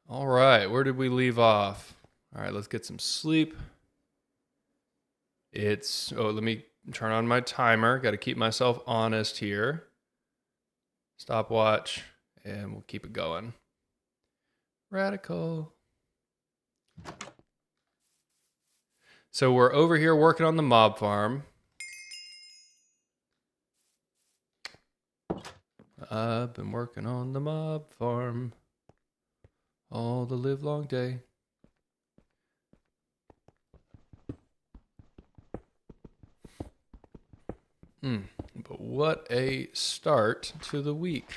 All right, where did we leave off? All right, let's get some sleep. Let me turn on my timer. Got to keep myself honest here. Stopwatch, and we'll keep it going. Radical. So we're over here working on the mob farm. I've been working on the mob farm all the live long day. But what a start to the week.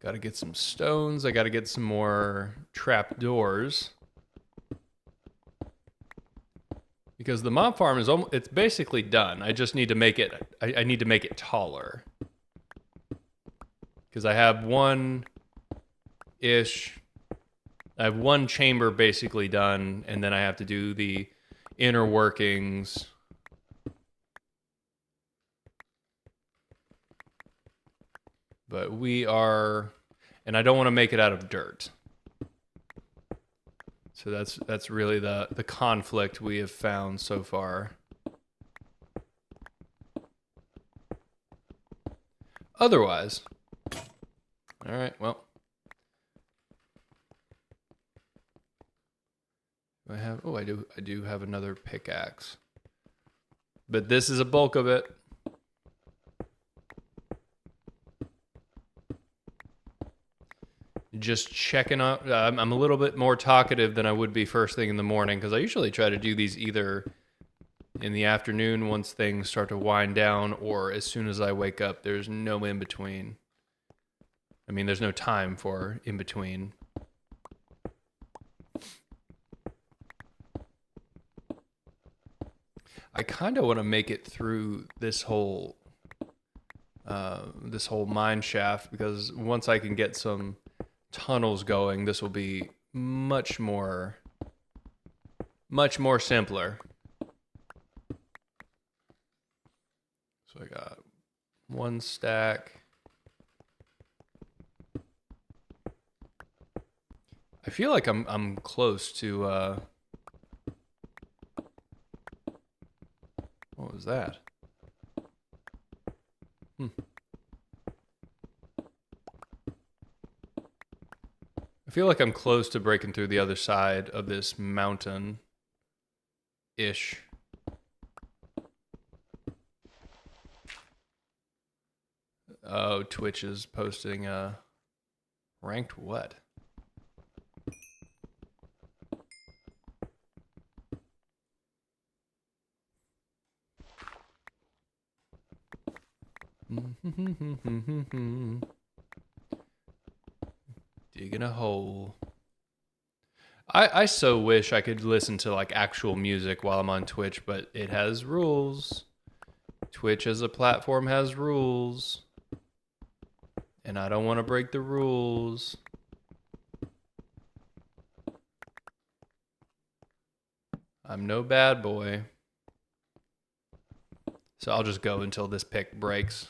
Got to get some stones. I got to get some more trap doors. Because the mob farm it's basically done. I just need to make it, I need to make it taller. Because I have one chamber basically done, and then I have to do the inner workings. But and I don't want to make it out of dirt. So that's really the conflict we have found so far. Otherwise, all right, well. I do have another pickaxe. But this is a bulk of it. Just checking out. I'm a little bit more talkative than I would be first thing in the morning because I usually try to do these either in the afternoon once things start to wind down or as soon as I wake up. There's no in between. I mean, there's no time for in between. I kind of want to make it through this whole mine shaft because once I can get some tunnels going, this will be much more simpler. So I got one stack. I feel like I'm close to what was that? I feel like I'm close to breaking through the other side of this mountain-ish. Oh, Twitch is posting ranked what? Digging a hole. I so wish I could listen to like actual music while I'm on Twitch, but it has rules. Twitch as a platform has rules. And I don't want to break the rules. I'm no bad boy. So I'll just go until this pick breaks.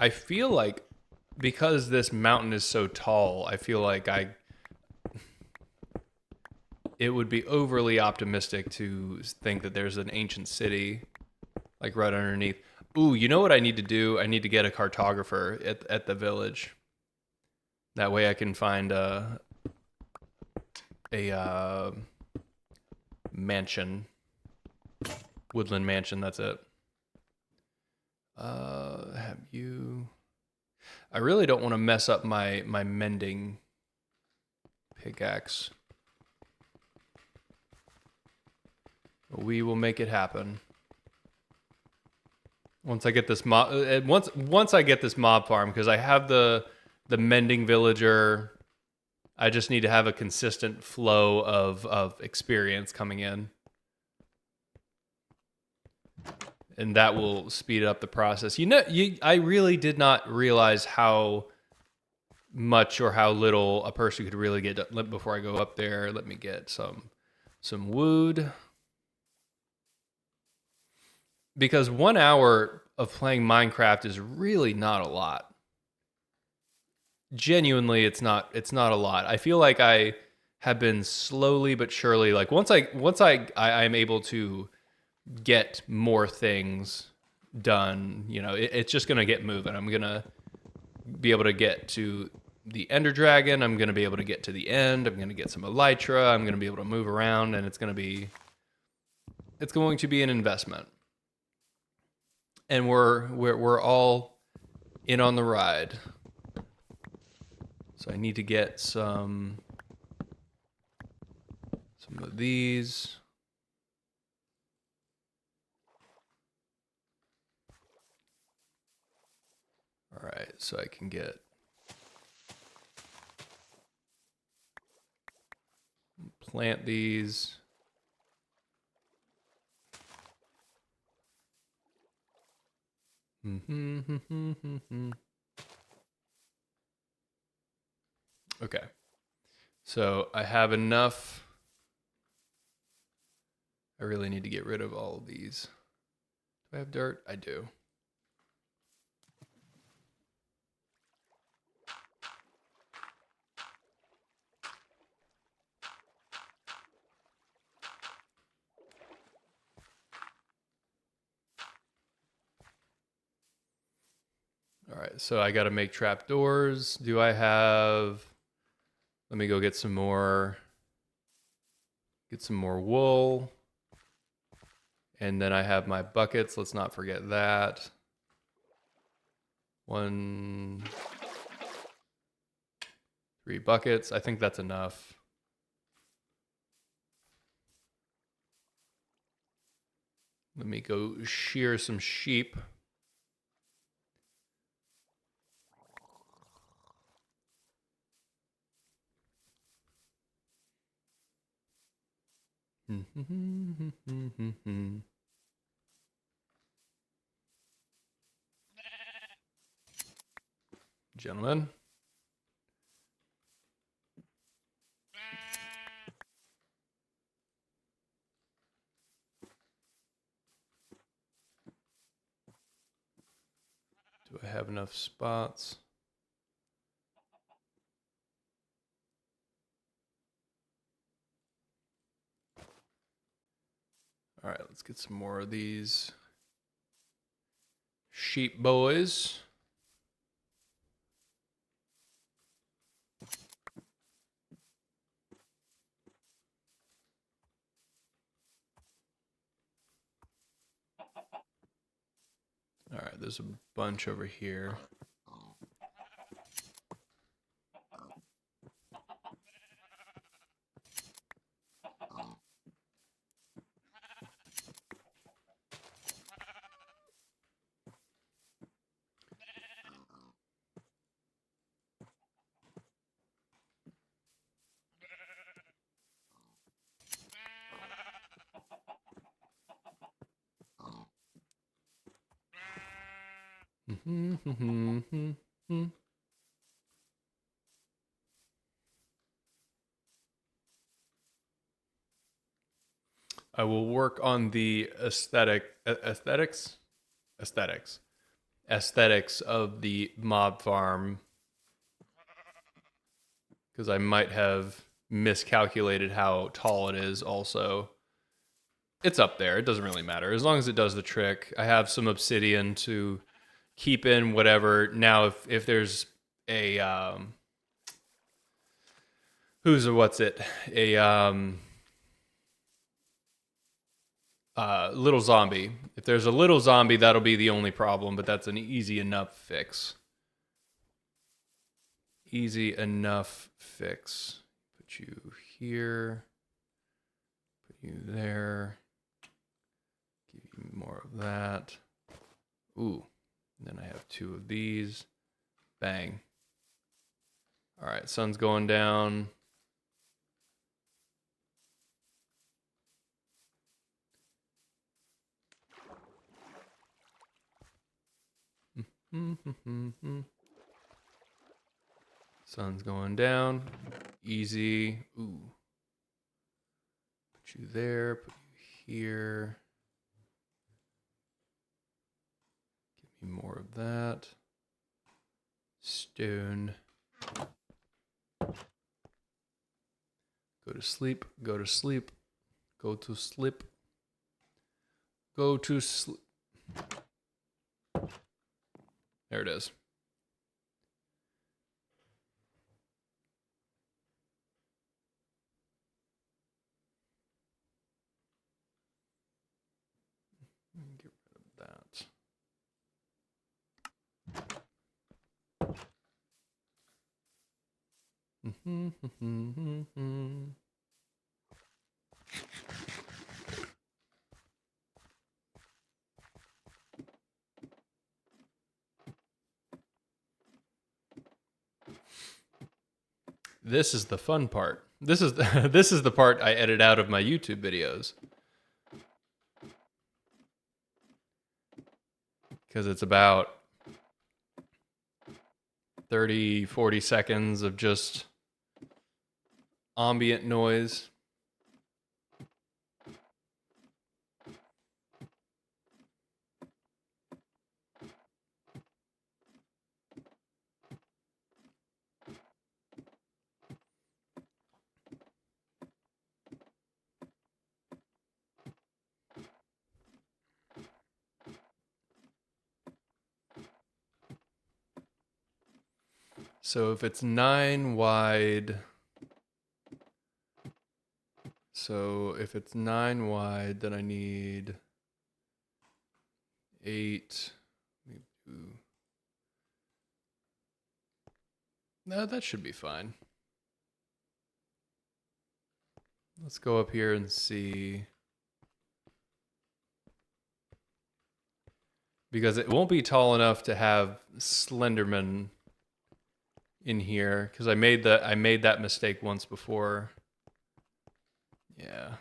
I feel like because this mountain is so tall, I feel like it would be overly optimistic to think that there's an ancient city like right underneath. Ooh, you know what I need to do? I need to get a cartographer at the village. That way I can find a mansion. Woodland mansion, that's it. Have you... I really don't want to mess up my mending pickaxe. We will make it happen. Once I get this once I get this mob farm, because I have the mending villager. I just need to have a consistent flow of experience coming in. And that will speed up the process. I really did not realize how much or how little a person could really get done. Before I go up there, let me get some wood. Because 1 hour of playing Minecraft is really not a lot. Genuinely, it's not a lot. I feel like I have been slowly but surely, like once I'm able to get more things done, it's just gonna get moving. I'm gonna be able to get to the Ender Dragon. I'm gonna be able to get to the end. I'm gonna get some Elytra. I'm gonna be able to move around, and it's going to be an investment. And we're all in on the ride. So I need to get some of these. All right, so I can plant these. Okay. So I have enough. I really need to get rid of all of these. Do I have dirt? I do. All right, so I got to make trapdoors. Do I have... Let me go get some more wool. And then I have my buckets. Let's not forget that. 3 buckets. I think that's enough. Let me go shear some sheep. Gentlemen. Do I have enough spots? All right, let's get some more of these sheep boys. All right, there's a bunch over here. I will work on the aesthetics of the mob farm, because I might have miscalculated how tall it is. Also, it's up there. It doesn't really matter as long as it does the trick. I have some obsidian to keep in whatever. Now, if there's a little zombie. If there's a little zombie, that'll be the only problem, but that's an easy enough fix. Easy enough fix. Put you here. Put you there. Give you more of that. Ooh. And then I have 2 of these. Bang. All right, sun's going down. Sun's going down. Easy. Ooh. Put you there. Put you here. Give me more of that. Stone. Go to sleep. Go to sleep. Go to sleep. Go to sleep. There it is. Get rid of that. This is the fun part. This is this is the part I edit out of my YouTube videos. Because it's about 30, 40 seconds of just ambient noise. So if it's 9 wide, then I need 8. No, that should be fine. Let's go up here and see. Because it won't be tall enough to have Slenderman in here, because I made that mistake once before. Yeah.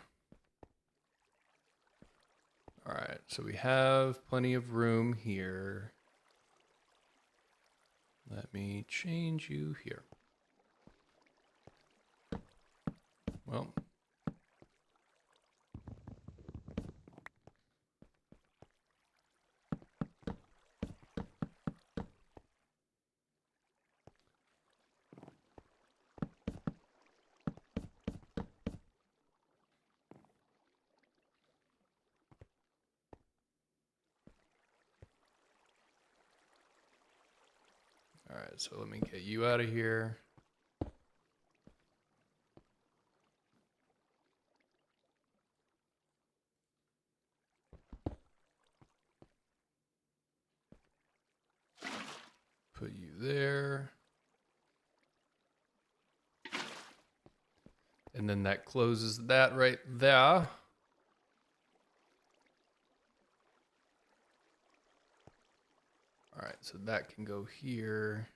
All right, so we have plenty of room here. Let me change you here. Well. All right, so let me get you out of here. Put you there. And then that closes that right there. All right, so that can go here.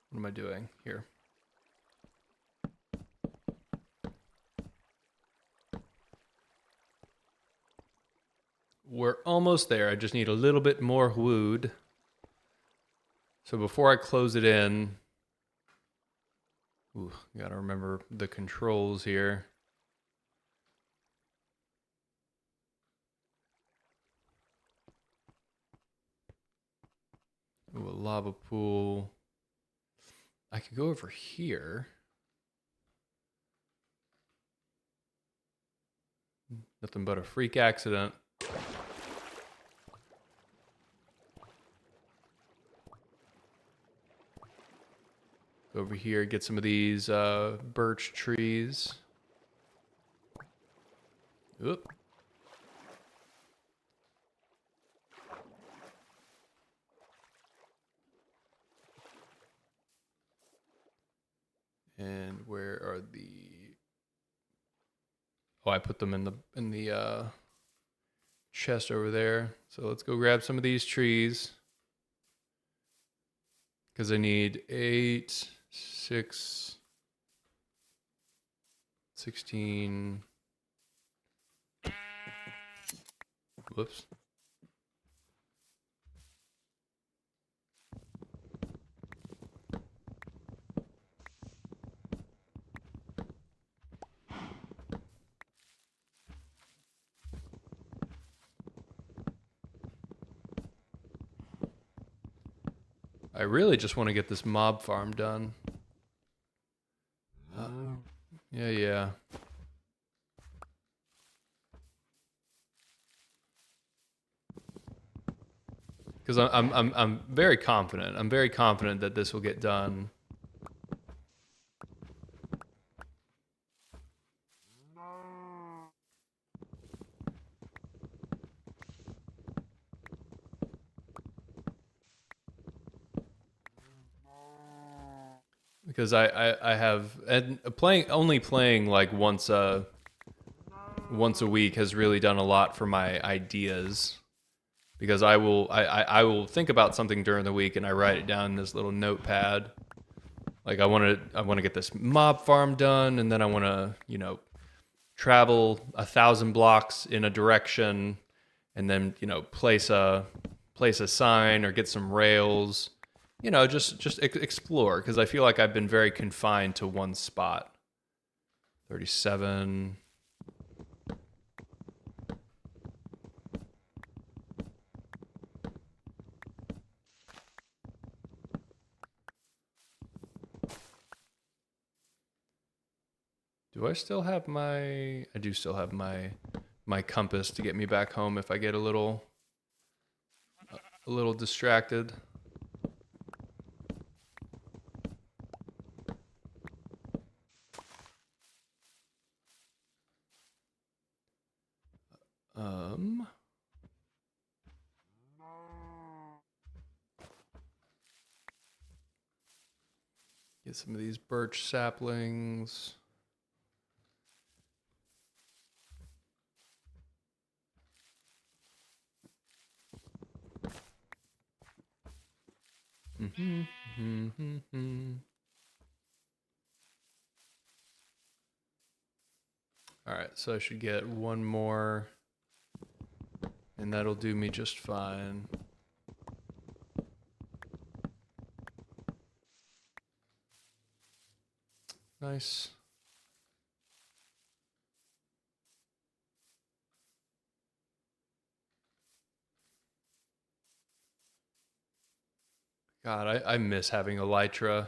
What am I doing here? We're almost there. I just need a little bit more wood. So before I close it in, ooh, gotta remember the controls here. Ooh, a lava pool. I could go over here. Nothing but a freak accident. Go over here, get some of these birch trees. Oop. And where are the? Oh, I put them in the chest over there. So let's go grab some of these trees. Because I need 8, 6, 16. Whoops. I really just want to get this mob farm done. Yeah. Because I'm very confident. I'm very confident that this will get done. Because I have and only playing like once a week has really done a lot for my ideas. Because I will think about something during the week and I write it down in this little notepad. Like I want to get this mob farm done, and then I want to travel 1,000 blocks in a direction, and then place a sign or get some rails. Just explore, because I feel like I've been very confined to one spot. 37. Do I still have my... I do still have my compass to get me back home if I get a little distracted. Get some of these birch saplings. All right, so I should get one more, and that'll do me just fine. Nice. God, I miss having elytra.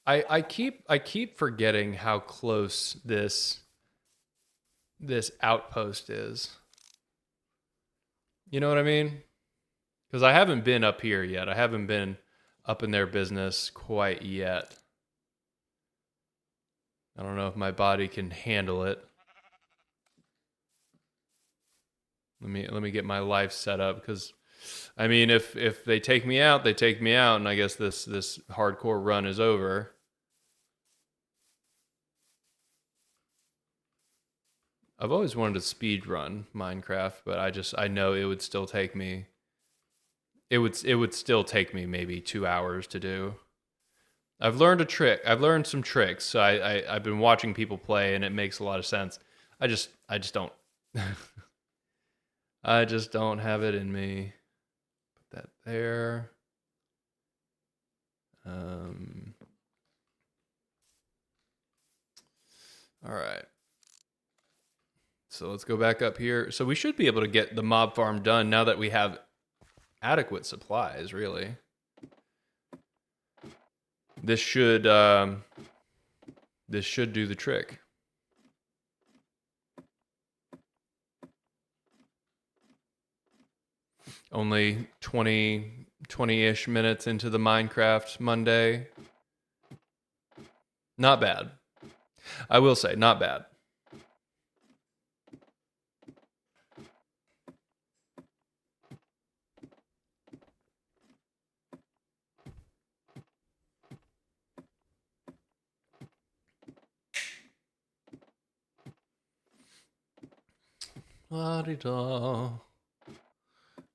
I keep forgetting how close this outpost is. You know what I mean? Because I haven't been up here yet. I haven't been up in their business quite yet. I don't know if my body can handle it. Let me get my life set up, because I mean, if they take me out, they take me out, and I guess this hardcore run is over. I've always wanted to speed run Minecraft, but I know it would still take me. It would still take me maybe 2 hours to do. I've learned a trick. I've learned some tricks. So I've been watching people play, and it makes a lot of sense. I just don't. I just don't have it in me. Put that there. All right. So let's go back up here. So we should be able to get the mob farm done now that we have adequate supplies, really. This should do the trick. Only 20-ish minutes into the Minecraft Monday. Not bad. I will say, not bad. La-di-da.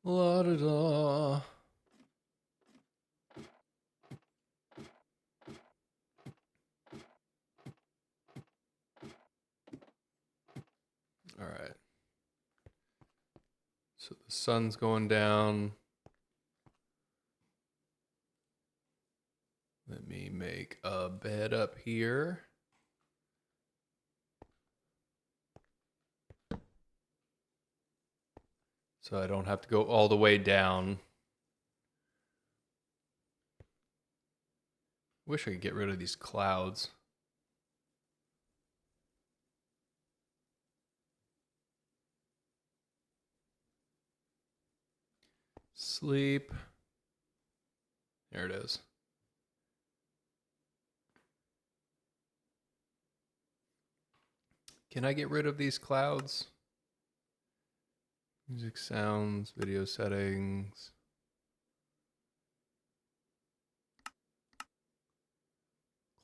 La-di-da. All right. So the sun's going down. Let me make a bed up here. So I don't have to go all the way down. Wish I could get rid of these clouds. Sleep. There it is. Can I get rid of these clouds? Music sounds, video settings.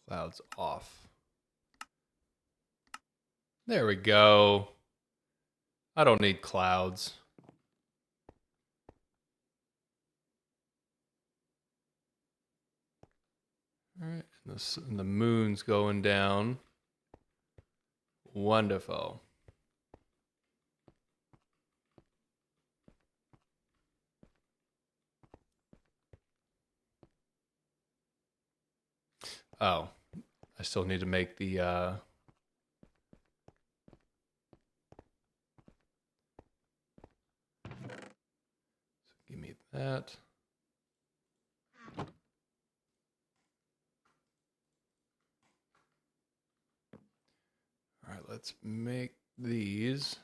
Clouds off. There we go. I don't need clouds. All right, and the moon's going down. Wonderful. Oh, I still need to make the so give me that. All right, let's make these.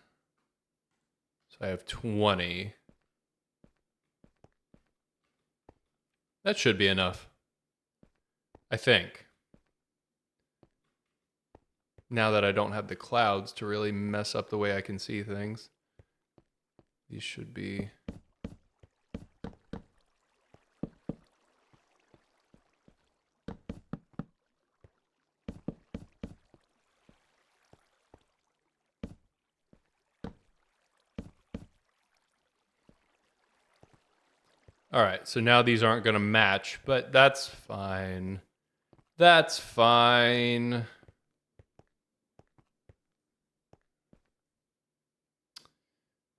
So I have 20. That should be enough, I think. Now that I don't have the clouds to really mess up the way I can see things. These should be... All right, so now these aren't going to match, but that's fine. That's fine.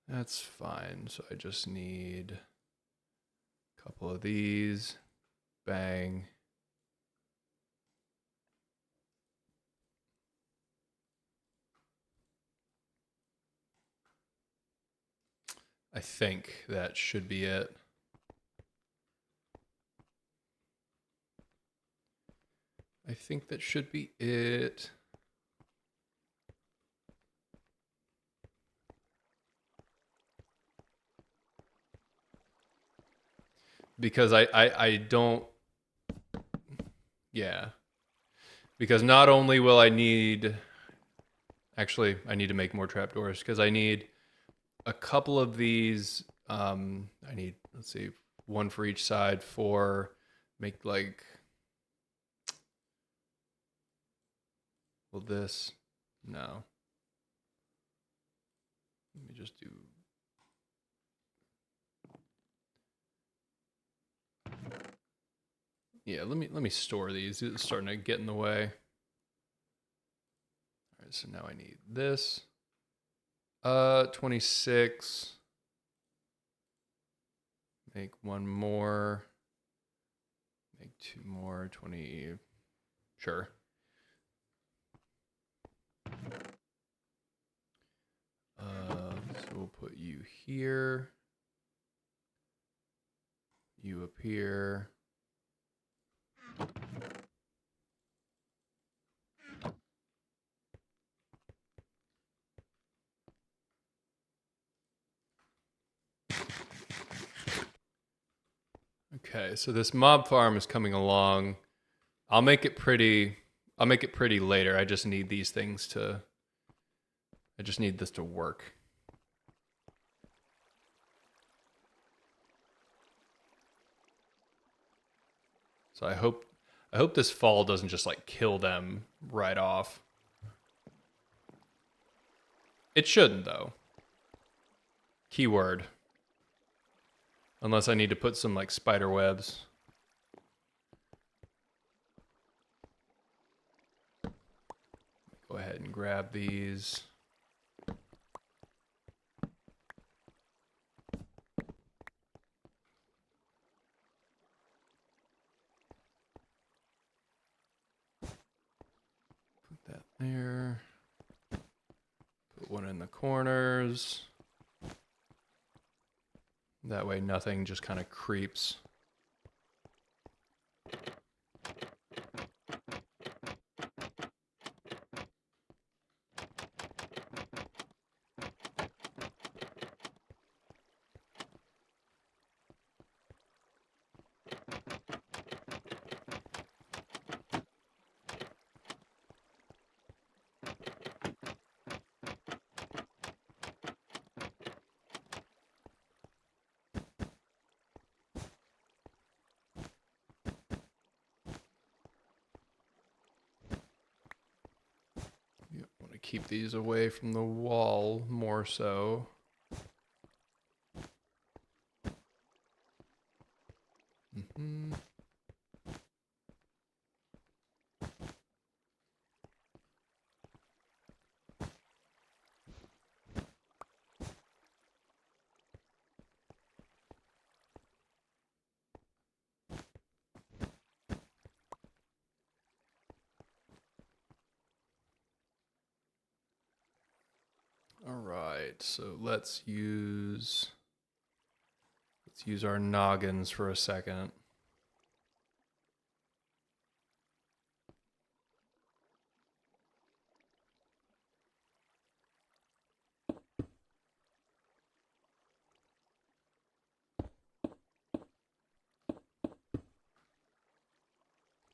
That's fine. So I just need a couple of these. Bang. I think that should be it. I think that should be it. Because I don't... Yeah. Because not only will I need... Actually, I need to make more trapdoors because I need a couple of these. I need, let's see, one for each side for make like... Will this? No. Let me just do... Yeah, let me store these. It's starting to get in the way. All right, so now I need this. 26. Make one more. Make two more. 20. Sure. So we'll put you here. You up here. Okay, so this mob farm is coming along. I'll make it pretty. I'll make it pretty later. I just need these things to. I just need this to work. So I hope this fall doesn't just like kill them right off. It shouldn't though. Keyword. Unless I need to put some like spider webs. Go ahead and grab these. Put that there. Put one in the corners. That way nothing just kind of creeps. You want to keep these away from the wall more so. All right, so let's use our noggins for a second.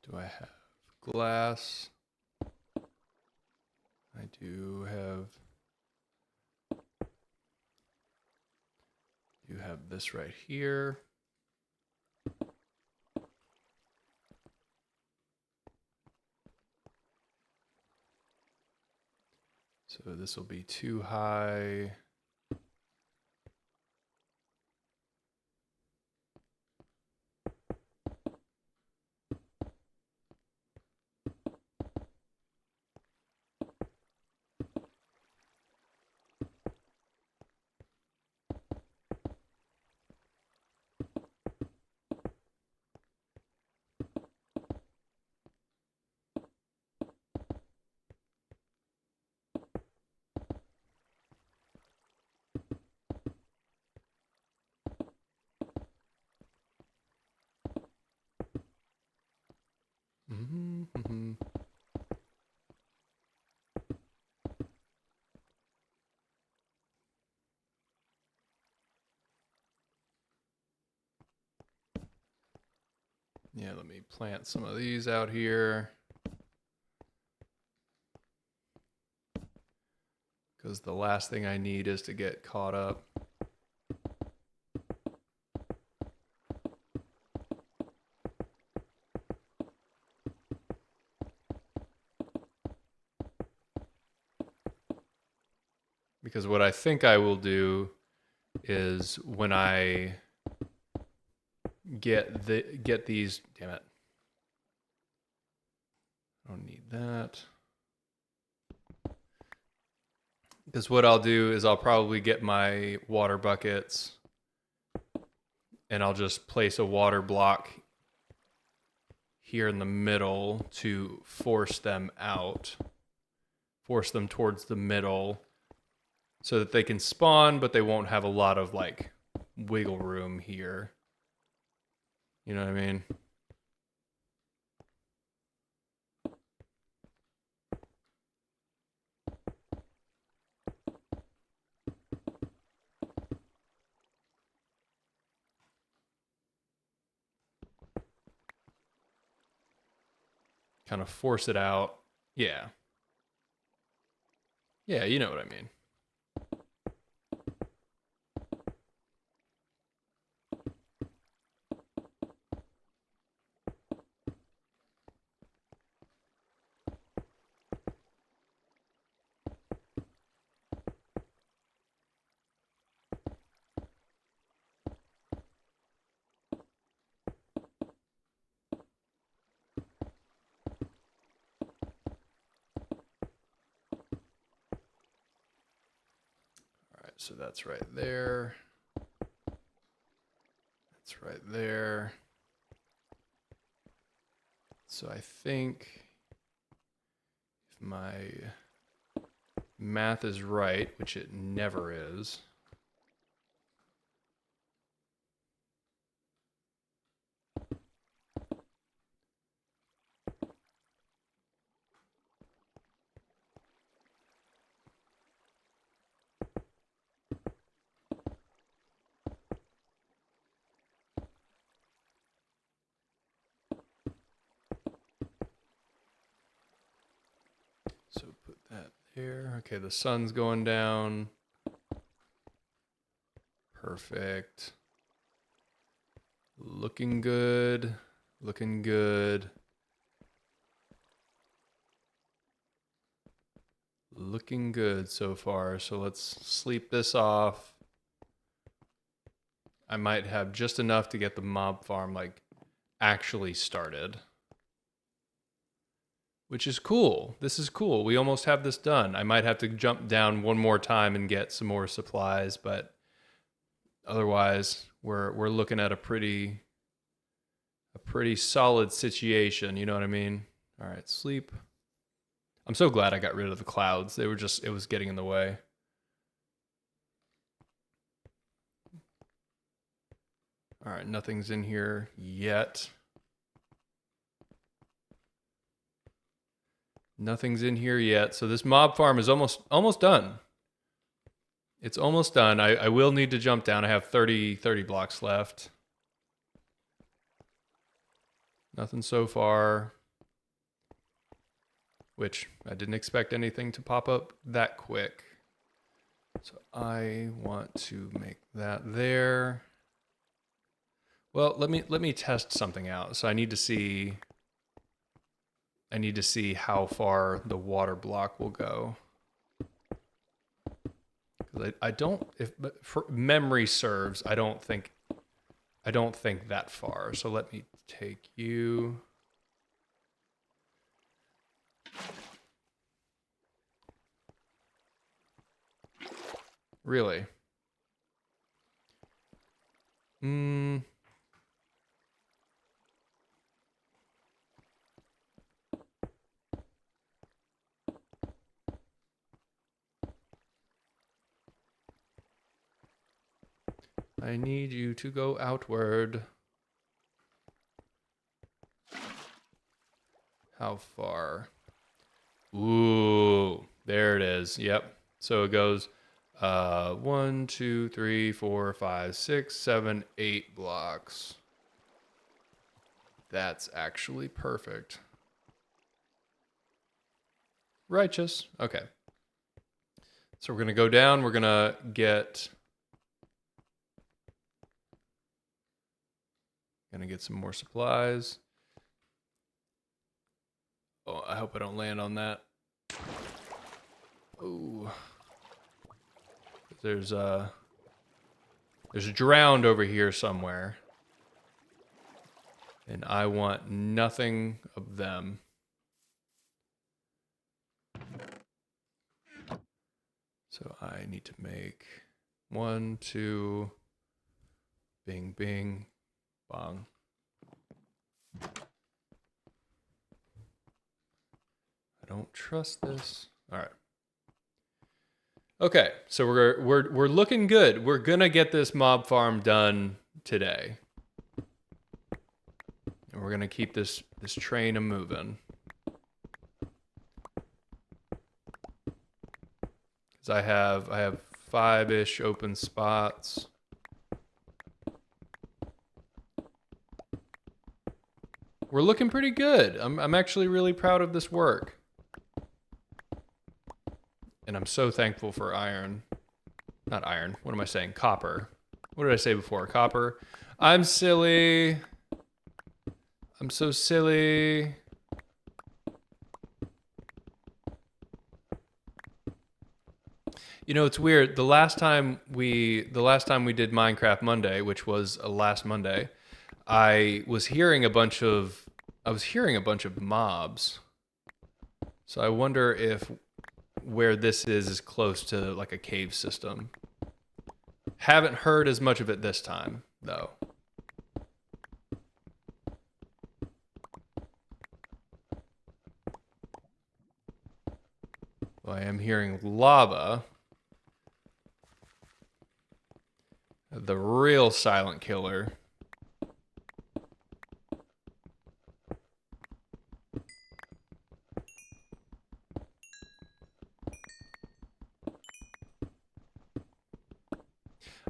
Do I have glass? I do have this right here. So this will be too high. Yeah, let me plant some of these out here. Because the last thing I need is to get caught up. Because what I think I will do is when I get these, damn it. I don't need that. Because what I'll do is I'll probably get my water buckets and I'll just place a water block here in the middle to force them out. Force them towards the middle so that they can spawn, but they won't have a lot of like wiggle room here. You know what I mean? kind of force it out. Yeah. Yeah, you know what I mean. So that's right there. That's right there. So I think if my math is right, which it never is. So put that there. Okay, the sun's going down. Perfect. Looking good. Looking good. Looking good so far. So let's sleep this off. I might have just enough to get the mob farm like actually started. Which is cool. This is cool. We almost have this done. I might have to jump down one more time and get some more supplies, but otherwise we're looking at a pretty solid situation, you know what I mean? All right, sleep. I'm so glad I got rid of the clouds. They were just, it was getting in the way. All right, nothing's in here yet. Nothing's in here yet. So this mob farm is almost done. It's almost done. I will need to jump down. I have 30 blocks left. Nothing so far. Which I didn't expect anything to pop up that quick. So I want to make that there. Well, let me test something out. So I need to see how far the water block will go. I don't, if for memory serves, I don't think that far. So let me take you. Really? I need you to go outward. How far? Ooh, there it is. Yep. So it goes 1, 2, 3, 4, 5, 6, 7, 8 blocks. That's actually perfect. Righteous. Okay. So we're going to go down. We're going to get some more supplies. Oh, I hope I don't land on that. Ooh. There's a drowned over here somewhere. And I want nothing of them. So I need to make 1, 2, bing, bing, bong. I don't trust this. All right. Okay, so we're looking good. We're gonna get this mob farm done today, and we're gonna keep this train a moving. Because I have 5-ish open spots. We're looking pretty good. I'm actually really proud of this work. And I'm so thankful for iron. Not iron. What am I saying? Copper. What did I say before? Copper. I'm silly. I'm so silly. You know, it's weird. The last time we did Minecraft Monday, which was last Monday, I was hearing a bunch of mobs. So I wonder if where this is close to like a cave system. Haven't heard as much of it this time, though. Well, I am hearing lava. The real silent killer.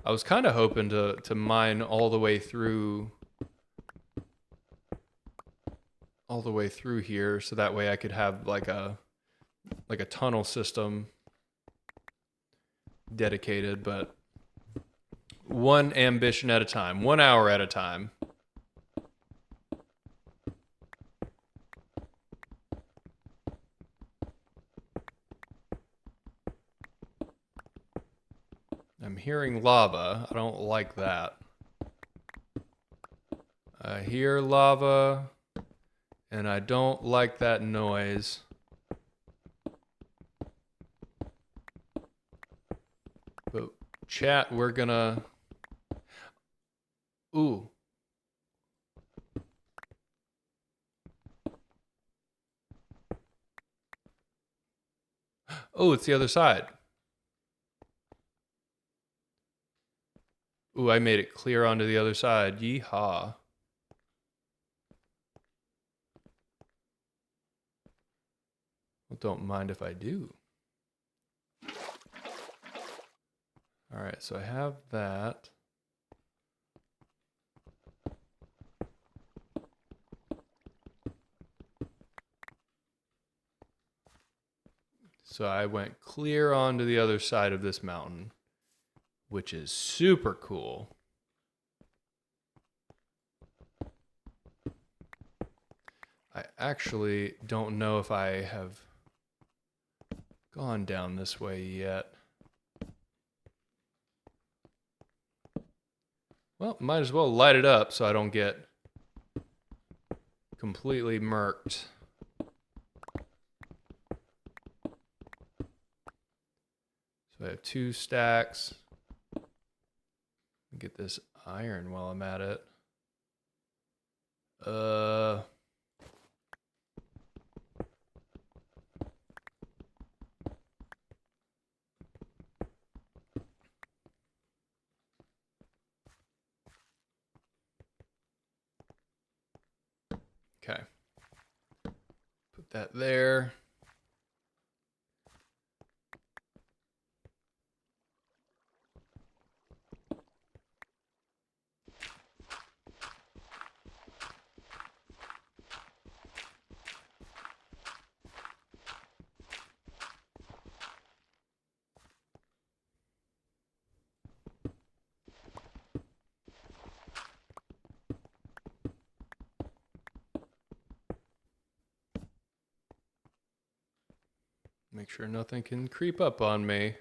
I was kind of hoping to mine all the way through here, so that way I could have like a tunnel system dedicated, but one ambition at a time, 1 hour at a time. I'm hearing lava. I don't like that. I hear lava, and I don't like that noise. But chat, we're gonna... Ooh. Oh, it's the other side. Ooh, I made it clear onto the other side. Yeehaw. Well, don't mind if I do. All right, so I have that. So I went clear onto the other side of this mountain, which is super cool. I actually don't know if I have gone down this way yet. Well, might as well light it up so I don't get completely murked. So I have 2 stacks. Get this iron while I'm at it. Okay. Put that there. Make sure nothing can creep up on me.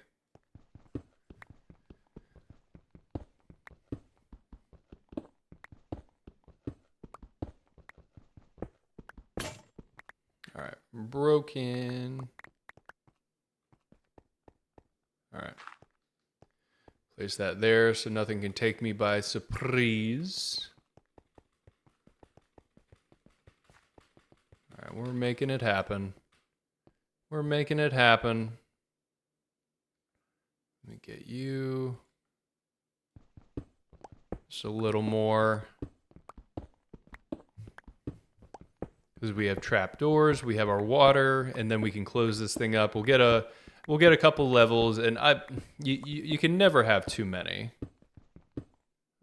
All right, broken. All right. Place that there so nothing can take me by surprise. All right, we're making it happen. We're making it happen. Let me get you. Just a little more. Because we have trapdoors, we have our water, and then we can close this thing up. We'll get a couple levels, and you can never have too many.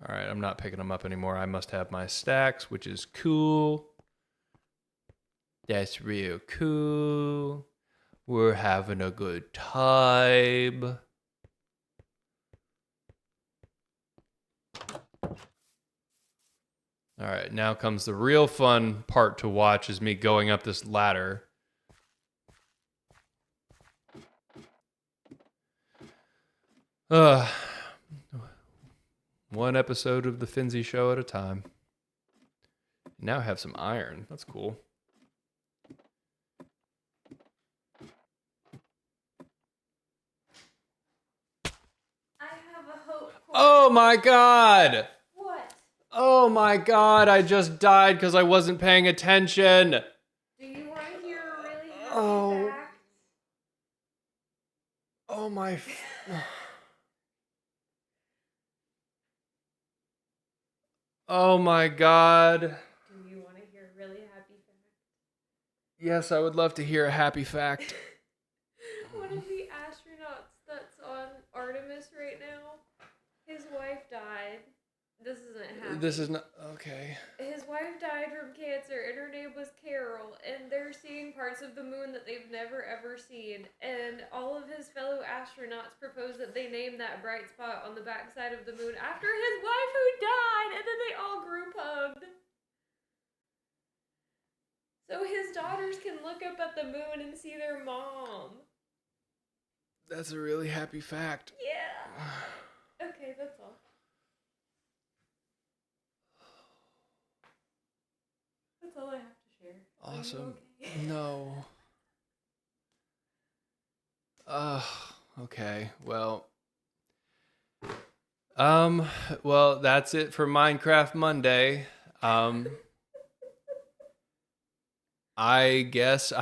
All right, I'm not picking them up anymore. I must have my stacks, which is cool. That's real cool. We're having a good time. All right, now comes the real fun part to watch is me going up this ladder. One episode of the Finnzy show at a time. Now I have some iron. That's cool. I have a hope. Oh my god! What? Oh my god, I just died because I wasn't paying attention. Do you want to hear a really happy fact? Oh my... Oh my god. Do you want to hear a really happy fact? Yes, I would love to hear a happy fact. One of the astronauts that's on Artemis right now, his wife died. This isn't happy. This is not... Okay. His wife died from cancer, and her name was Carol, and they're seeing parts of the moon that they've never ever seen. And all of his fellow astronauts proposed that they name that bright spot on the backside of the moon after his wife who died, and then they all group hugged. So his daughters can look up at the moon and see their mom. That's a really happy fact. Yeah. Okay, that's all. That's all I have to share. Awesome. Okay? No. Okay. Well, that's it for Minecraft Monday. I guess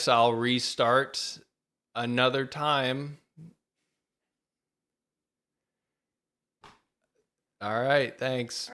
I'll restart another time. All right, thanks.